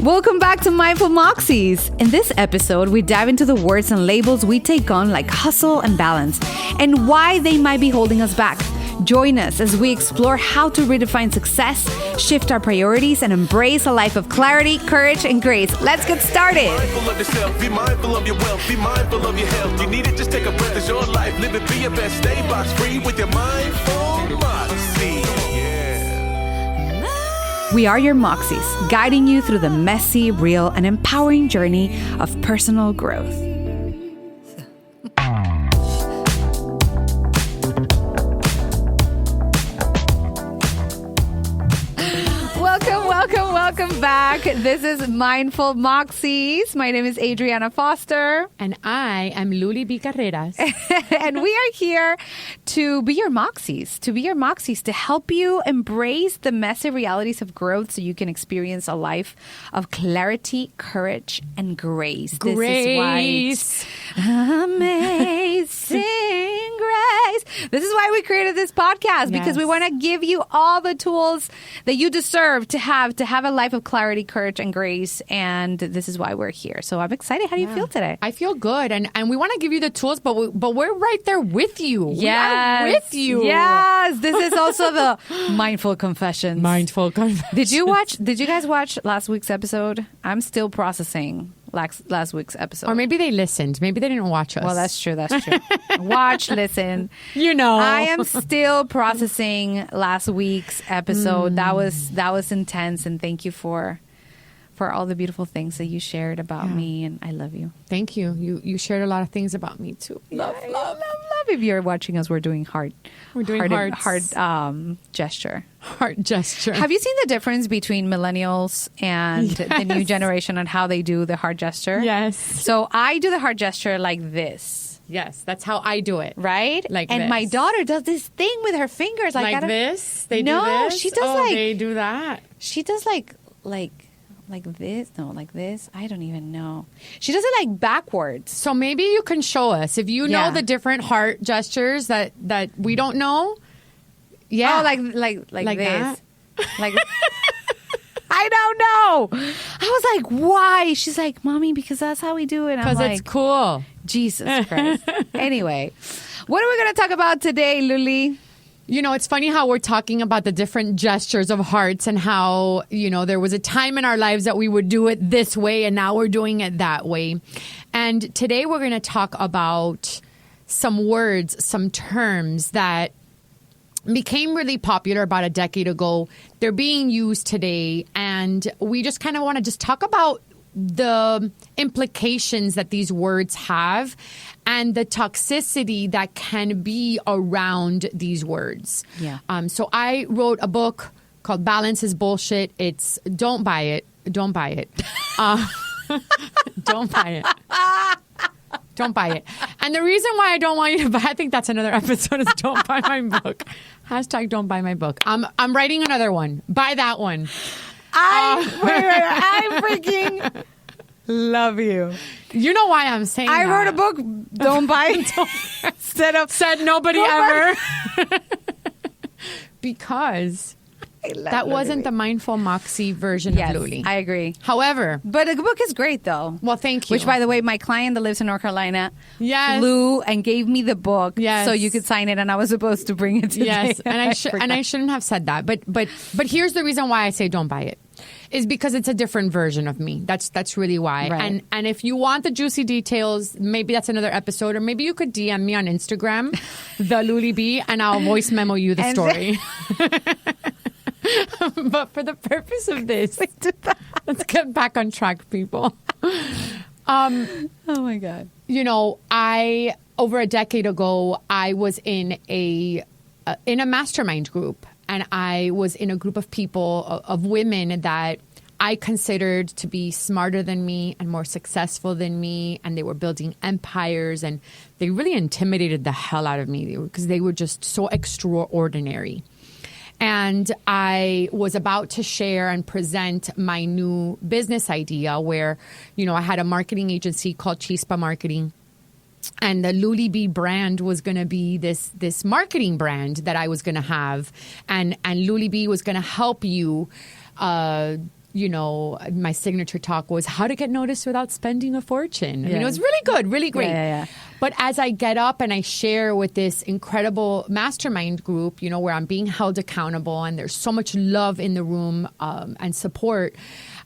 Welcome back to Mindful Moxies. In this episode, we dive into the words and labels we take on like hustle and balance and why they might be holding us back. Join us as we explore how to redefine success, shift our priorities, and embrace a life of clarity, courage, and grace. Let's get started. Be mindful of yourself, be mindful of your wealth, be mindful of your health. You need it, just take a breath, it's your life. Live it, be your best, stay box free with your Mindful Moxies. We are your Moxies, guiding you through the messy, real, and empowering journey of personal growth. Welcome back. This is Mindful Moxies. My name is Adrianna Foster. And I am Luly B. Carreras. And we are here to be your Moxies, to help you embrace the messy realities of growth so you can experience a life of clarity, courage, and grace. Grace. This is why amazing grace. This is why we created this podcast, because we want to give you all the tools that you deserve to have a life of clarity, courage, and grace. And this is why we're here. So I'm excited. How do you feel today? I feel good. And we want to give you the tools, but we're right there with you. Yes. We are with you. Yes. This is also the Mindful Confessions. Mindful Confessions. Did you guys watch last week's episode? I'm still processing last week's episode. Or maybe they listened. Maybe they didn't watch us. Well, that's true. Watch, listen. You know. I am still processing last week's episode. That was intense, and thank you for all the beautiful things that you shared about me, and I love you. Thank you. You shared a lot of things about me too. Love. If you're watching us, we're doing heart gesture. Heart gesture. Have you seen the difference between millennials and the new generation on how they do the heart gesture? Yes. So I do the heart gesture like this. Yes, that's how I do it. Right? And this. My daughter does this thing with her fingers. Like this? They do no, this? she does they do that. She does like this. No, like this. I don't even know. She does it like backwards. So maybe you can show us if you know the different heart gestures that we don't know. Yeah. Oh, like this. That? Like I don't know. I was like, why? She's like, Mommy, because that's how we do it. Because it's cool. Jesus Christ. Anyway, what are we going to talk about today, Luly? You know, it's funny how we're talking about the different gestures of hearts and how, there was a time in our lives that we would do it this way and now we're doing it that way. And today we're going to talk about some words, some terms that became really popular about a decade ago. They're being used today. And we just kind of want to just talk about the implications that these words have and the toxicity that can be around these words. Yeah. So I wrote a book called Balance is Bullshit. It's don't buy it. Don't buy it. Don't buy it. Don't buy it. And the reason why I don't want you to buy, I think that's another episode, is don't buy my book. Hashtag don't buy my book. I'm writing another one. Buy that one. I freaking love you. You know why I'm saying I that. wrote a book, don't buy it. Instead of said nobody ever. Because that wasn't the Mindful Moxie version of Luly. I agree. However. But the book is great, though. Well, thank you. Which, by the way, my client that lives in North Carolina flew and gave me the book so you could sign it, and I was supposed to bring it today. Yes, and I shouldn't have said that. But here's the reason why I say don't buy it. Is because it's a different version of me. That's really why. Right. And if you want the juicy details, maybe that's another episode, or maybe you could DM me on Instagram, the Luly B, and I'll voice memo you the story. But for the purpose of this, let's get back on track, people. Oh my God. Over a decade ago, I was in a mastermind group. And I was in a group of people, of women that I considered to be smarter than me and more successful than me. And they were building empires. And they really intimidated the hell out of me because they were just so extraordinary. And I was about to share and present my new business idea where, I had a marketing agency called Chispa Marketing. And the Luly B brand was going to be this marketing brand that I was going to have. And Luly B was going to help you my signature talk was how to get noticed without spending a fortune. I mean, it was really good, really great. Yeah. But as I get up and I share with this incredible mastermind group, where I'm being held accountable and there's so much love in the room and support,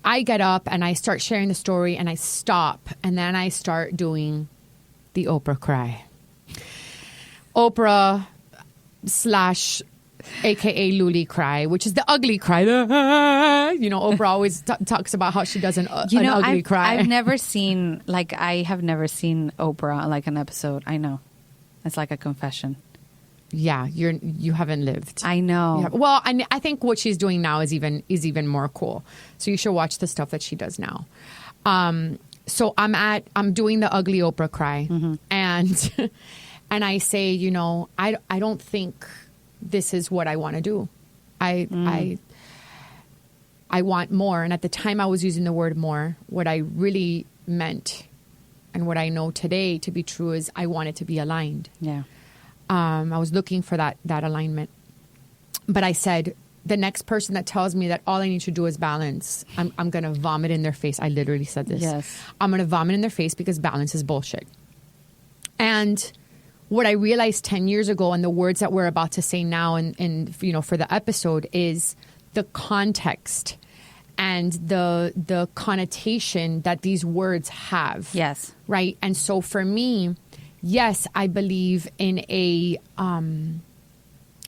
I get up and I start sharing the story and I stop and then I start doing the Oprah cry. Oprah / AKA Luly cry, which is the ugly cry. Oprah always talks about how she does an ugly cry. I've never seen, I have never seen Oprah, an episode. I know. It's like a confession. Yeah, you haven't lived. I know. Well, I think what she's doing now is even more cool. So you should watch the stuff that she does now. So I'm doing the ugly Oprah cry, and and I say, I don't think this is what I want to do. I want more. And at the time I was using the word more, what I really meant and what I know today to be true is I wanted to be aligned. Yeah. I was looking for that alignment. But I said, the next person that tells me that all I need to do is balance, I'm going to vomit in their face. I literally said this. Yes. I'm going to vomit in their face because balance is bullshit. And what I realized 10 years ago and the words that we're about to say now and for the episode is the context and the connotation that these words have. Yes. Right? And so for me, yes, I believe in a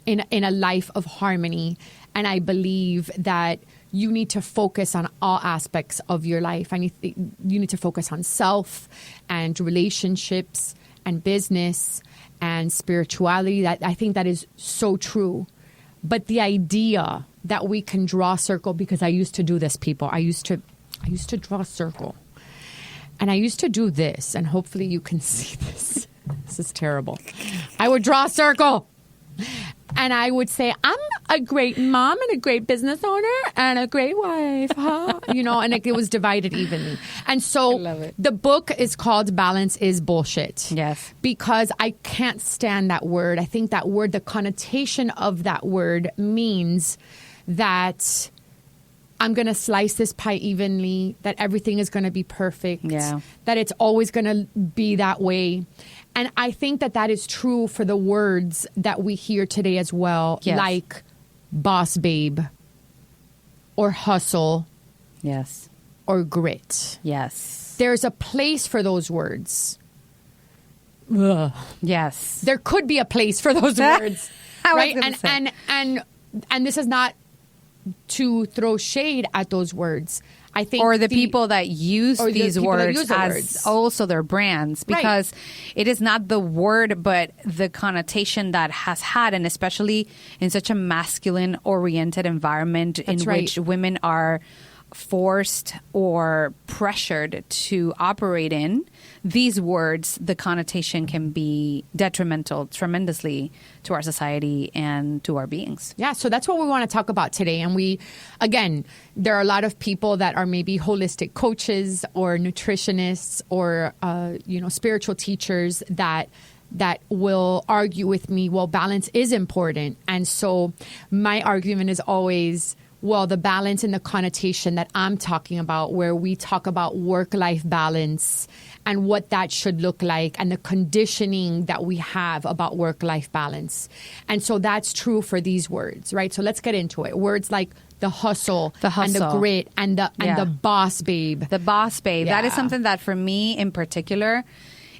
life of harmony, and I believe that you need to focus on all aspects of your life. You need to focus on self and relationships and business and spirituality. That I think that is so true. But the idea that we can draw a circle, because I used to do this, people. I used to draw a circle. And I used to do this, and hopefully you can see this. This is terrible. I would draw a circle. And I would say, I'm a great mom and a great business owner and a great wife, huh? And it was divided evenly. And so the book is called Balance is Bullshit. Yes. Because I can't stand that word. I think that word, the connotation of that word means that I'm going to slice this pie evenly, that everything is going to be perfect, that it's always going to be that way. And I think that is true for the words that we hear today as well, like boss babe or hustle. Yes. Or grit. Yes. There's a place for those words. Ugh. Yes. There could be a place for those words. Right? And this is not to throw shade at those words. I think or the people that use these words as also their brands, because it is not the word, but the connotation that has had, and especially in such a masculine oriented environment which women are forced or pressured to operate in, these words, the connotation can be detrimental tremendously to our society and to our beings. Yeah, so that's what we want to talk about today. And there are a lot of people that are maybe holistic coaches or nutritionists or, spiritual teachers that will argue with me, well, balance is important. And so my argument is always, well, the balance and the connotation that I'm talking about, where we talk about work-life balance and what that should look like and the conditioning that we have about work-life balance. And so that's true for these words, right? So let's get into it. Words like the hustle. And the grit and the boss babe. The boss babe. Yeah. That is something that for me in particular,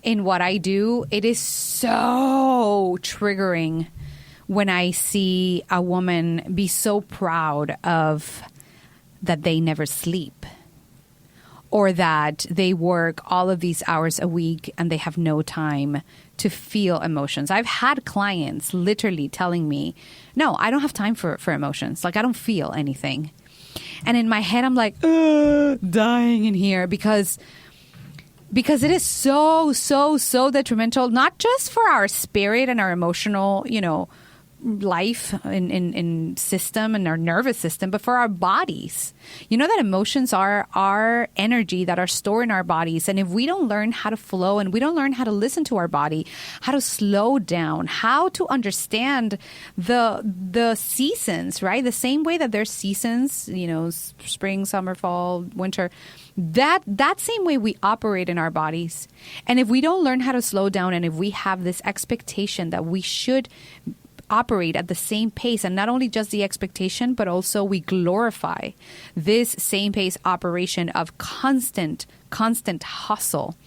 in what I do, it is so triggering when I see a woman be so proud of that they never sleep, or that they work all of these hours a week and they have no time to feel emotions. I've had clients literally telling me, no, I don't have time for emotions. Like, I don't feel anything. And in my head, I'm like, dying in here because it is so, so, so detrimental, not just for our spirit and our emotional, life in system and our nervous system, but for our bodies. You know that emotions are our energy that are stored in our bodies. And if we don't learn how to flow and we don't learn how to listen to our body, how to slow down, how to understand the seasons, right? The same way that there's seasons, you know, spring, summer, fall, winter, that same way we operate in our bodies. And if we don't learn how to slow down, and if we have this expectation that we should operate at the same pace, and not only just the expectation, but also we glorify this same pace operation of constant hustle,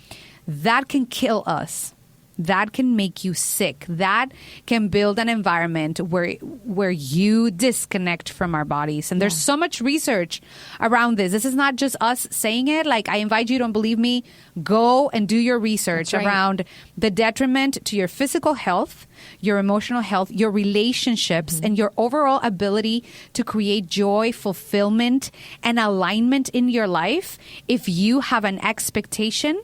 that can kill us. That can make you sick. That can build an environment where you disconnect from our bodies. And there's so much research around this. This is not just us saying it. Like, I invite you, don't believe me, go and do your research around the detriment to your physical health, your emotional health, your relationships, and your overall ability to create joy, fulfillment, and alignment in your life if you have an expectation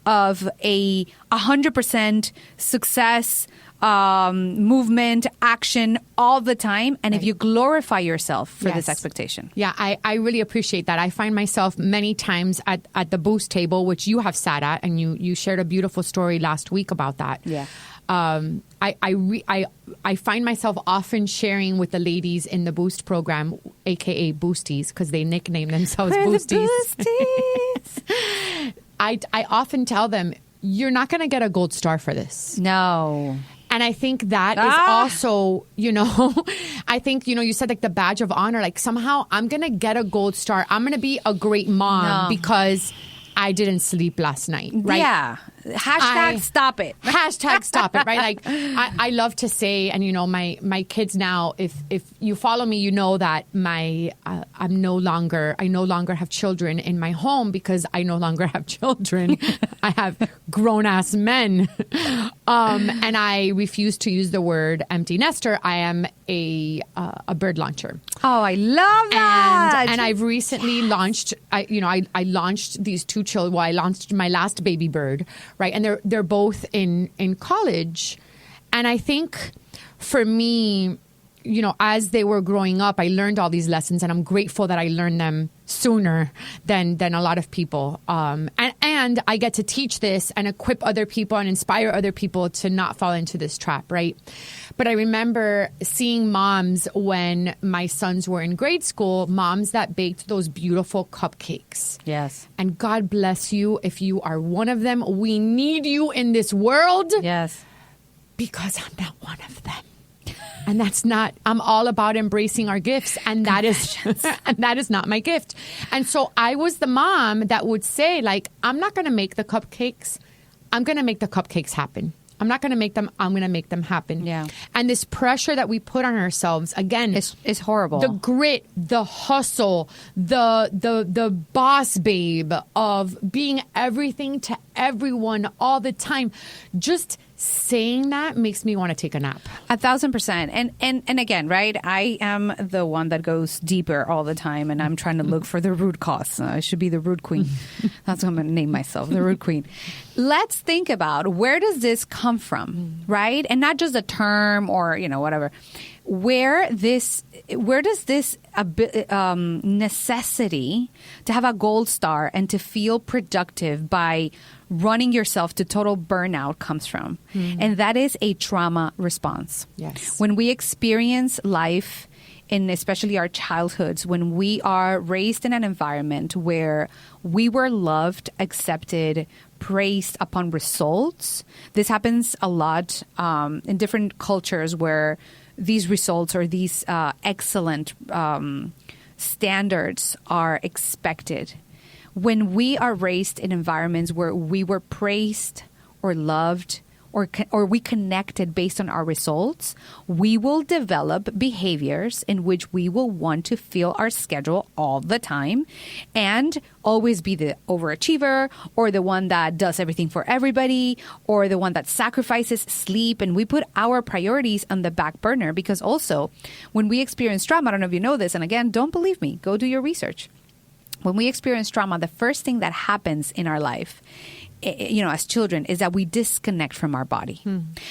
of a 100% success, movement, action all the time. And if you glorify yourself for this expectation. Yeah, I really appreciate that. I find myself many times at the boost table, which you have sat at, and you shared a beautiful story last week about that. Yeah. I find myself often sharing with the ladies in the Boost program, aka Boosties, because they nickname themselves Boosties. I often tell them, you're not going to get a gold star for this. No. And I think that is also, you know, I think, you know, you said like the badge of honor, like somehow I'm going to get a gold star. I'm going to be a great mom because I didn't sleep last night, right? Yeah. Hashtag stop it. Hashtag stop it, right? Like I love to say, and you know, my kids now, if you follow me, you know that I no longer have children in my home because I no longer have children. I have grown ass men, and I refuse to use the word empty nester. I am a bird launcher. Oh, I love that. And I've recently launched. I launched these two children. Well, I launched my last baby bird. Right. And they're both in college. And I think for me, you know, as they were growing up, I learned all these lessons, and I'm grateful that I learned them sooner than a lot of people. And I get to teach this and equip other people and inspire other people to not fall into this trap. Right. But I remember seeing moms when my sons were in grade school, moms that baked those beautiful cupcakes. Yes. And God bless you if you are one of them. We need you in this world. Yes. Because I'm not one of them. And that's not, I'm all about embracing our gifts. And that is not my gift. And so I was the mom that would say, like, I'm not going to make the cupcakes. I'm going to make the cupcakes happen. I'm not going to make them. I'm going to make them happen. Yeah. And this pressure that we put on ourselves, again, is horrible. The grit, the hustle, the boss babe of being everything to everyone all the time. Just saying that makes me want to take a nap. 1,000%. And again, right? I am the one that goes deeper all the time, and I'm trying to look for the root cause. I should be the root queen. That's what I'm going to name myself, the root queen. Let's think about, where does this come from, right? And not just a term or, you know, whatever. Where does this necessity to have a gold star and to feel productive by running yourself to total burnout comes from? And that is a trauma response. Yes. When we experience life, in especially our childhoods, when we are raised in an environment where we were loved, accepted, praised upon results. This happens a lot in different cultures where these results or these excellent standards are expected. When we are raised in environments where we were praised or loved or we connected based on our results, we will develop behaviors in which we will want to fill our schedule all the time and always be the overachiever or the one that does everything for everybody or the one that sacrifices sleep. And we put our priorities on the back burner because also when we experience trauma, I don't know if you know this, and again, don't believe me, go do your research. When we experience trauma, the first thing that happens in our life as children, is that we disconnect from our body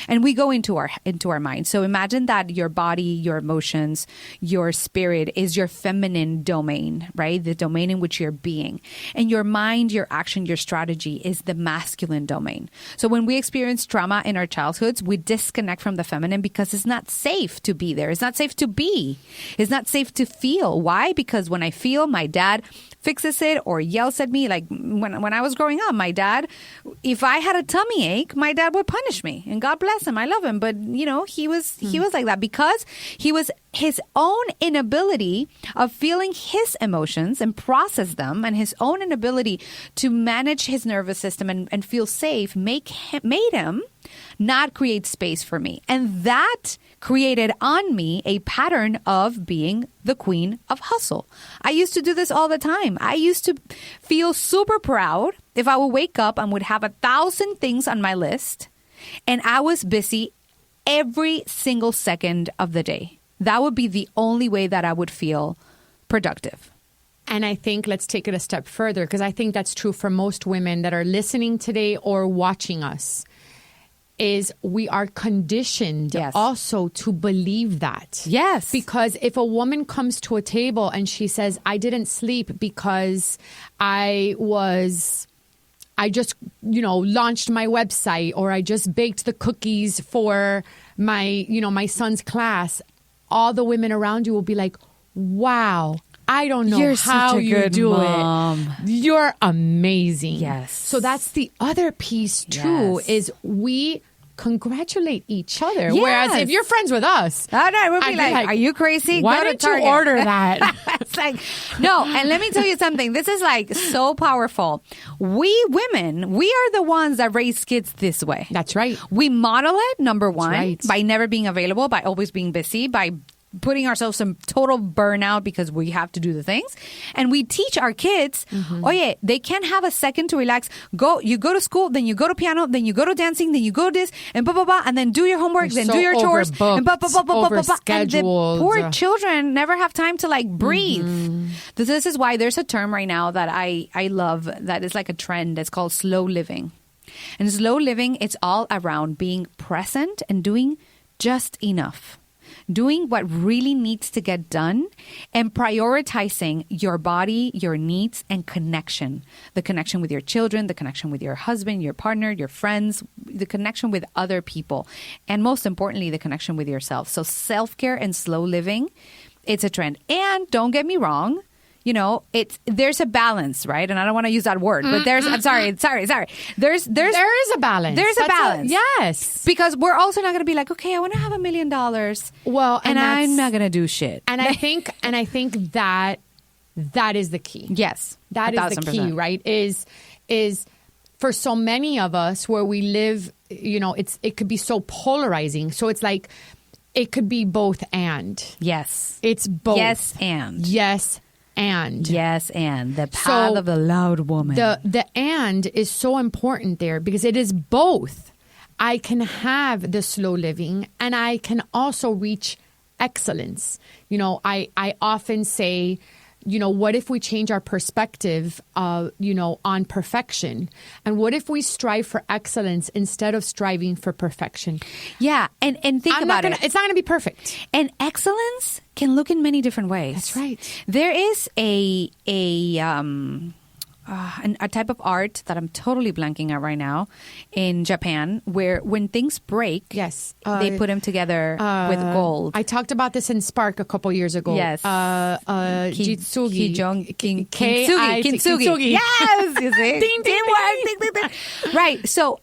and we go into our mind. So imagine that your body, your emotions, your spirit is your feminine domain, right? The domain in which you're being. And your mind, your action, your strategy is the masculine domain. So when we experience trauma in our childhoods, we disconnect from the feminine because it's not safe to be there. It's not safe to be. It's not safe to feel. Why? Because when I feel, my dad fixes it or yells at me. Like when I was growing up, my dad, if I had a tummy ache, my dad would punish me. And God bless him. I love him. But, he was like that because he was his own inability of feeling his emotions and process them, and his own inability to manage his nervous system and feel safe made him not create space for me. And that created on me a pattern of being the queen of hustle. I used to do this all the time. I used to feel super proud if I would wake up and would have 1,000 things on my list, and I was busy every single second of the day. That would be the only way that I would feel productive. And I think let's take it a step further, because I think that's true for most women that are listening today or watching us, is we are conditioned also to believe that. Yes. Because if a woman comes to a table and she says, I didn't sleep because I just, launched my website, or I just baked the cookies for my son's class, all the women around you will be like, wow, I don't know You're how such a you good do mom. it. You're amazing. Yes. So that's the other piece too, is we congratulate each other. Yes. Whereas if you're friends with us, we'll be I'd like, are you crazy? Why Go to didn't you Target. order that? It's like, no. And let me tell you something. This is like so powerful. We women, we are the ones that raise kids this way. That's right. We model it, number one, right. by never being available, by always being busy, by putting ourselves in total burnout because we have to do the things. And we teach our kids, oye, they can't have a second to relax. You go to school, then you go to piano, then you go to dancing, then you go to this, and blah, blah, blah, and then do your homework, then do your chores, and blah, blah, blah, blah, blah, blah. And the poor children never have time to breathe. This is why there's a term right now that I love that is like a trend. It's called slow living. And slow living, it's all around being present and doing just enough. Doing what really needs to get done and prioritizing your body, your needs, and connection. The connection with your children, the connection with your husband, your partner, your friends, the connection with other people, and most importantly, the connection with yourself. So self-care and slow living, it's a trend. And don't get me wrong, there's a balance, right? And I don't want to use that word, but I'm sorry. There is a balance. There's a balance. Yes. Because we're also not going to be like, okay, I want to have $1 million. Well, and I'm not going to do shit. And I think that is the key. Yes. That is the key, right? Is for so many of us where we live, it could be so polarizing. So it's like, it could be both and. Yes. It's both. Yes and. Yes and. Yes and. The path of the loud woman. The and is so important there because it is both. I can have the slow living and I can also reach excellence. I often say, what if we change our perspective, on perfection? And what if we strive for excellence instead of striving for perfection? Yeah. And think about it. It's not going to be perfect. And excellence can look in many different ways. That's right. There is a type of art that I'm totally blanking out right now in Japan, where when things break, they put them together with gold. I talked about this in Spark a couple years ago. Yes, Jitsugi, Kintsugi. Yes, you see, teamwork. Right. So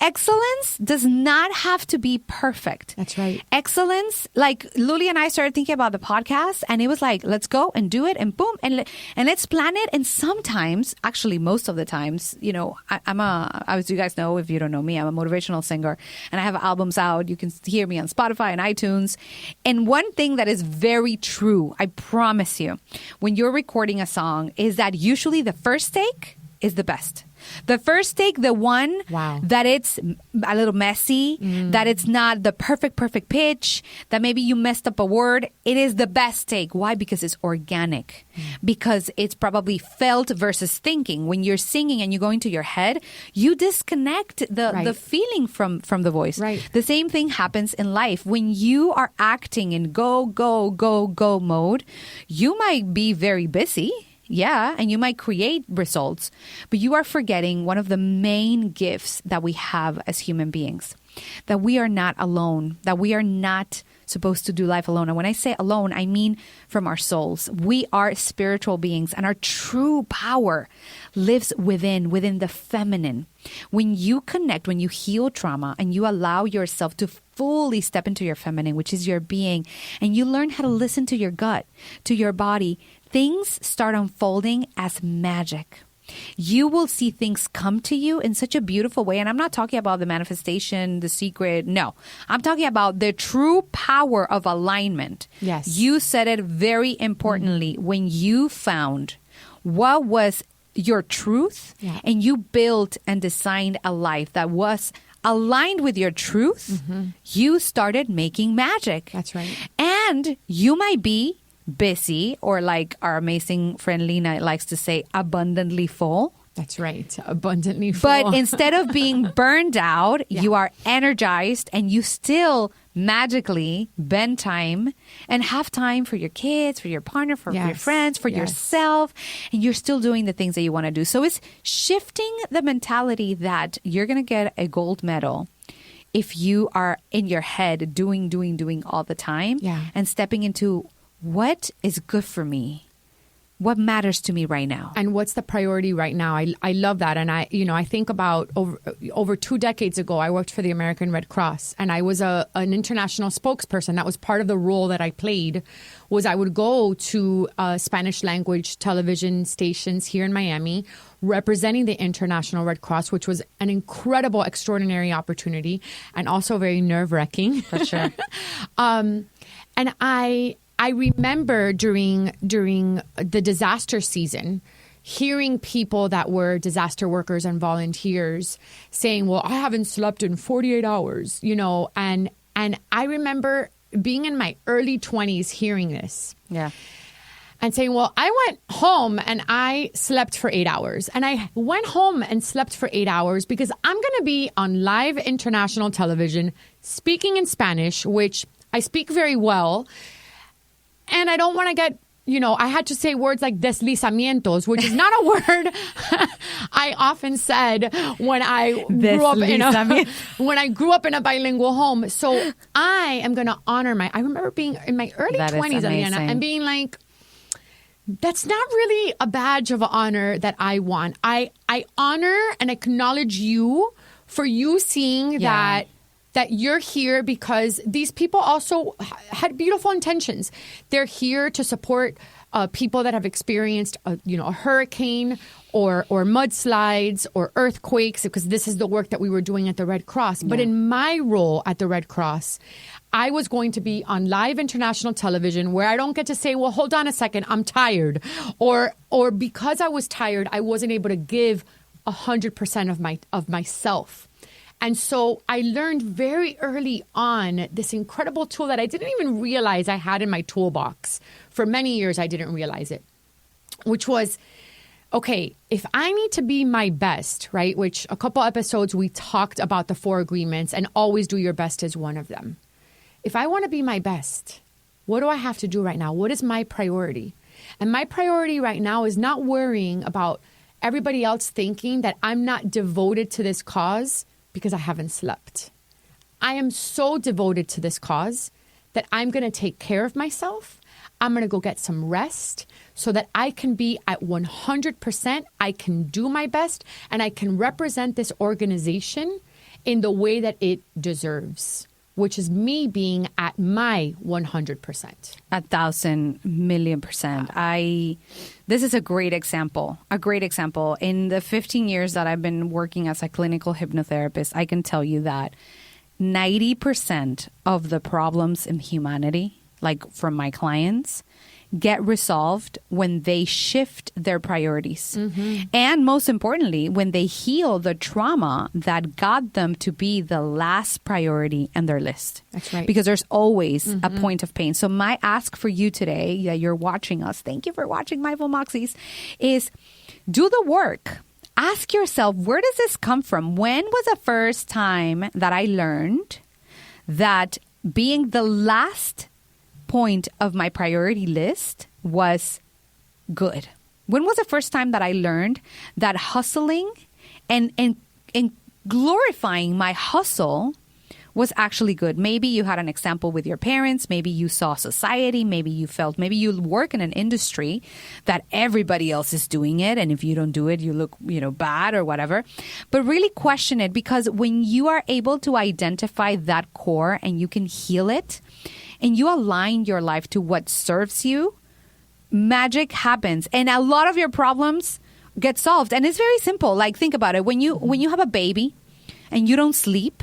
excellence does not have to be perfect. That's right. Excellence, like Luly and I started thinking about the podcast, and it was like, let's go and do it, and boom, and let's plan it. And sometimes, actually, most of the times, as you guys know, if you don't know me, I'm a motivational singer, and I have albums out. You can hear me on Spotify and iTunes. And one thing that is very true, I promise you, when you're recording a song, is that usually the first take is the best. The first take, the one that it's a little messy, that it's not the perfect pitch, that maybe you messed up a word, it is the best take. Why? Because it's organic. Because it's probably felt versus thinking. When you're singing and you go into your head, you disconnect the feeling from the voice. Right. The same thing happens in life. When you are acting in go mode, you might be very busy. Yeah, and you might create results, but you are forgetting one of the main gifts that we have as human beings, that we are not alone, that we are not supposed to do life alone. And when I say alone, I mean from our souls. We are spiritual beings, and our true power lives within the feminine. When you connect, when you heal trauma, and you allow yourself to fully step into your feminine, which is your being, and you learn how to listen to your gut, to your body, things start unfolding as magic. You will see things come to you in such a beautiful way. And I'm not talking about the manifestation, the secret. No, I'm talking about the true power of alignment. Yes. You said it very importantly when you found what was your truth and you built and designed a life that was aligned with your truth. You started making magic. That's right. And you might be busy, or like our amazing friend Lena likes to say, abundantly full. That's right. Abundantly full. But instead of being burned out, you are energized, and you still magically bend time and have time for your kids, for your partner, for your friends, for yourself. And you're still doing the things that you want to do. So it's shifting the mentality that you're going to get a gold medal if you are in your head doing all the time, and stepping into what is good for me? What matters to me right now? And what's the priority right now? I love that. And I think about over 2 decades ago, I worked for the American Red Cross, and I was an international spokesperson. That was part of the role that I played, was I would go to Spanish language television stations here in Miami, representing the International Red Cross, which was an incredible, extraordinary opportunity, and also very nerve-wracking. For sure. And I remember during the disaster season, hearing people that were disaster workers and volunteers saying, well, I haven't slept in 48 hours, and I remember being in my early 20s hearing this. Yeah. And saying, well, I went home and I slept for 8 hours. And I went home and slept for 8 hours because I'm going to be on live international television speaking in Spanish, which I speak very well. And I don't want to get, I had to say words like deslizamientos, which is not a word I often said when I grew up in a bilingual home. So I am going to honor I remember being in my early 20s, Adrianna, and being like, that's not really a badge of honor that I want. I honor and acknowledge you for you seeing that you're here because these people also had beautiful intentions. They're here to support people that have experienced, a hurricane or mudslides or earthquakes, because this is the work that we were doing at the Red Cross. But in my role at the Red Cross, I was going to be on live international television where I don't get to say, well, hold on a second, I'm tired. Or because I was tired, I wasn't able to give 100% of myself. And so I learned very early on this incredible tool that I didn't even realize I had in my toolbox. For many years, I didn't realize it, which was, okay, if I need to be my best, right, which a couple episodes we talked about the 4 agreements, and always do your best is one of them. If I want to be my best, what do I have to do right now? What is my priority? And my priority right now is not worrying about everybody else thinking that I'm not devoted to this cause because I haven't slept. I am so devoted to this cause that I'm going to take care of myself. I'm going to go get some rest so that I can be at 100%. I can do my best, and I can represent this organization in the way that it deserves, which is me being at my 100%. 1,000,000,000%. This is a great example. In the 15 years that I've been working as a clinical hypnotherapist, I can tell you that 90% of the problems in humanity, like from my clients, get resolved when they shift their priorities. Mm-hmm. And most importantly, when they heal the trauma that got them to be the last priority on their list. That's right. Because there's always a point of pain. So my ask for you today, that you're watching us, thank you for watching Mindful Moxies, is do the work. Ask yourself, where does this come from? When was the first time that I learned that being the last point of my priority list was good? When was the first time that I learned that hustling and glorifying my hustle was actually good? Maybe you had an example with your parents. Maybe you saw society. Maybe you work in an industry that everybody else is doing it. And if you don't do it, you look, bad or whatever. But really question it, because when you are able to identify that core and you can heal it and you align your life to what serves you, magic happens. And a lot of your problems get solved. And it's very simple. Like, think about it. When you have a baby and you don't sleep,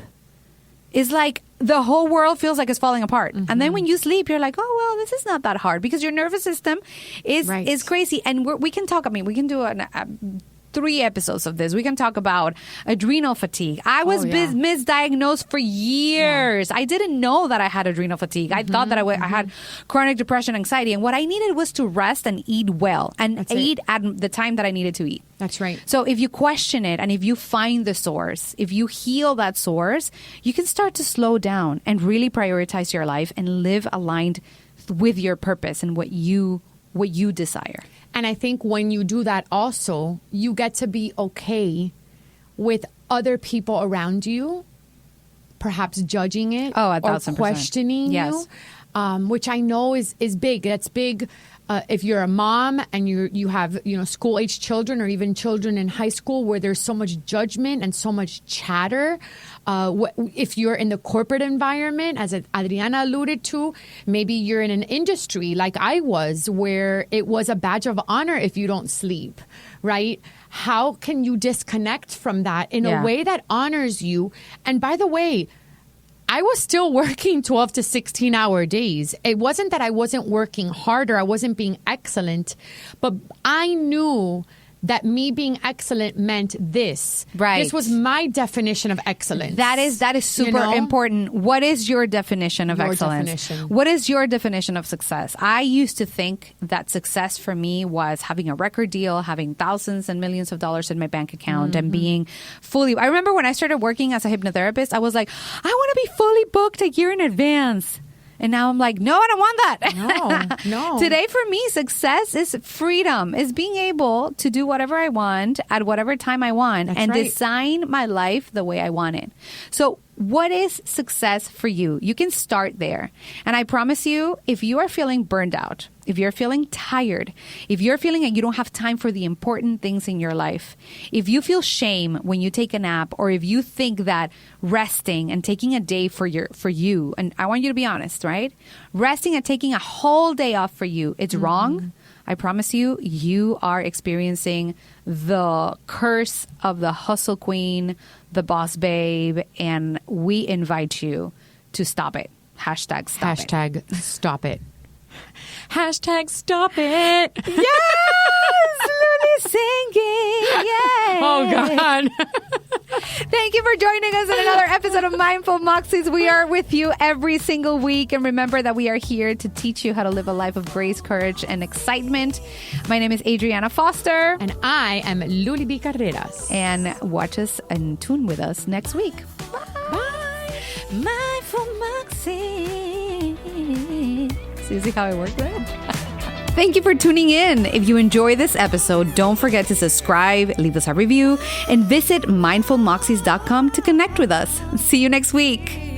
it's like the whole world feels like it's falling apart. Mm-hmm. And then when you sleep, you're like, oh, well, this is not that hard, because your nervous system is crazy. And we can talk, we can do 3 episodes of this. We can talk about adrenal fatigue. I was misdiagnosed for years. Yeah. I didn't know that I had adrenal fatigue. I thought that I had chronic depression, anxiety. And what I needed was to rest and eat well and eat at the time that I needed to eat. That's right. So if you question it and if you find the source, if you heal that source, you can start to slow down and really prioritize your life and live aligned with your purpose and what you desire. And I think when you do that also, you get to be okay with other people around you perhaps judging it or 1,000%. questioning you, which I know is big. That's big. If you're a mom and you have school-age children or even children in high school where there's so much judgment and so much chatter. If you're in the corporate environment, as Adrianna alluded to, maybe you're in an industry like I was, where it was a badge of honor if you don't sleep, right? How can you disconnect from that in a way that honors you? And by the way, I was still working 12 to 16-hour days. It wasn't that I wasn't working harder. I wasn't being excellent. But I knew that me being excellent meant this. Right. This was my definition of excellence. That is super important. What is your definition of excellence? What is your definition of success? I used to think that success for me was having a record deal, having thousands and millions of dollars in my bank account, and being fully... I remember when I started working as a hypnotherapist, I was like, I want to be fully booked a year in advance. And now I'm like, no, I don't want that. No. Today for me, success is freedom, is being able to do whatever I want at whatever time I want. That's and right. Design my life the way I want it. So what is success for you? You can start there. And I promise you, if you are feeling burned out, if you're feeling tired, if you're feeling like you don't have time for the important things in your life, if you feel shame when you take a nap, or if you think that resting and taking a day for you, and I want you to be honest, right? Resting and taking a whole day off for you, it's wrong. I promise you, you are experiencing the curse of the hustle queen, the boss babe, and we invite you to stop it. Hashtag stop it. Hashtag stop it. Hashtag stop it. Yes! Luly singing. Yay! Oh, God. Thank you for joining us in another episode of Mindful Moxies. We are with you every single week. And remember that we are here to teach you how to live a life of grace, courage, and excitement. My name is Adrianna Foster. And I am Luly B. Carreras. And watch us and tune with us next week. Bye. Mindful Moxies. See how I work that? Thank you for tuning in. If you enjoy this episode, don't forget to subscribe, leave us a review, and visit mindfulmoxies.com to connect with us. See you next week.